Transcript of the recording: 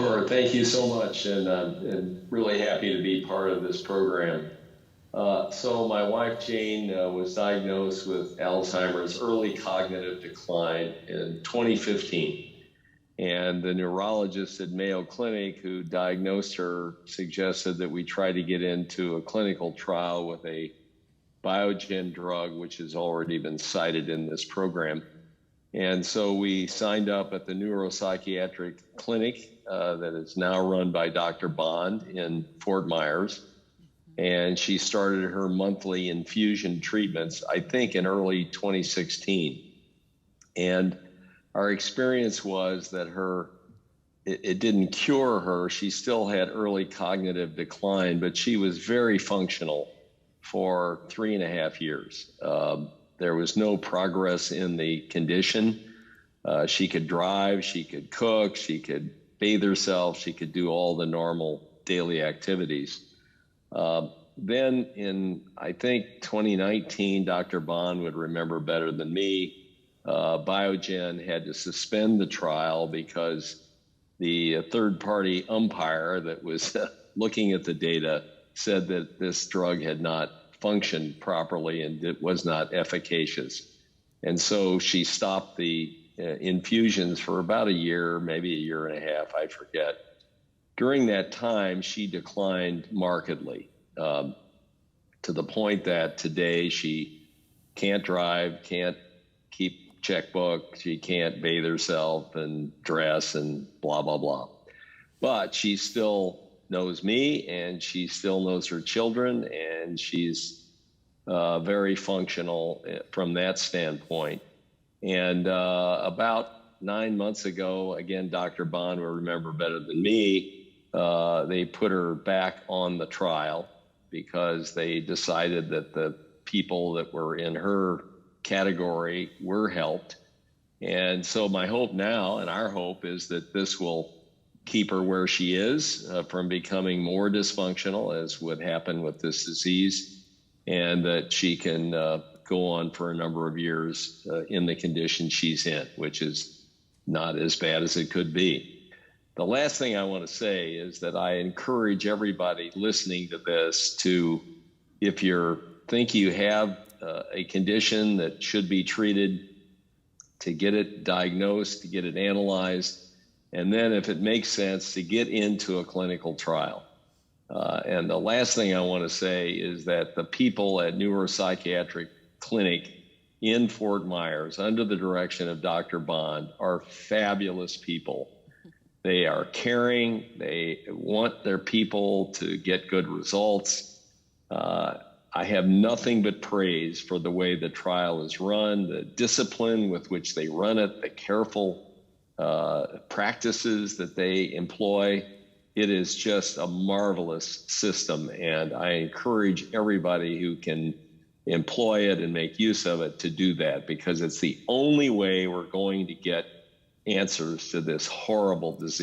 Sure, thank you so much, and really happy to be part of this program. So my wife Jane was diagnosed with Alzheimer's early cognitive decline in 2015. And the neurologist at Mayo Clinic who diagnosed her suggested that we try to get into a clinical trial with a Biogen drug, which has already been cited in this program. And so we signed up at the neuropsychiatric clinic that is now run by Dr. Bond in Fort Myers. And she started her monthly infusion treatments, I think, in early 2016. And our experience was that it didn't cure her. She still had early cognitive decline, but she was very functional for 3.5 years. There was no progress in the condition. She could drive, she could cook, she could bathe herself, she could do all the normal daily activities. Then in, I think, 2019, Dr. Bond would remember better than me, Biogen had to suspend the trial because the third-party umpire that was looking at the data said that this drug had not functioned properly and it was not efficacious. And so she stopped the infusions for about a year, maybe a year and a half, I forget. During that time, she declined markedly to the point that today she can't drive, can't keep checkbook, she can't bathe herself and dress and blah, blah, blah. But she still knows me and she still knows her children, and she's very functional from that standpoint. And about 9 months ago, again, Dr. Bond will remember better than me, they put her back on the trial because they decided that the people that were in her category were helped. And so my hope now, and our hope, is that this will keep her where she is from becoming more dysfunctional, as would happen with this disease, and that she can go on for a number of years in the condition she's in, which is not as bad as it could be. The last thing I want to say is that I encourage everybody listening to this to, if you think you have a condition that should be treated, to get it diagnosed, to get it analyzed, and then if it makes sense, to get into a clinical trial. And the last thing I want to say is that the people at Neuropsychiatric Clinic in Fort Myers, under the direction of Dr. Bond, are fabulous people. They are caring. They want their people to get good results. I have nothing but praise for the way the trial is run, the discipline with which they run it, the careful practices that they employ. It is just a marvelous system, and I encourage everybody who can employ it and make use of it to do that, because it's the only way we're going to get answers to this horrible disease.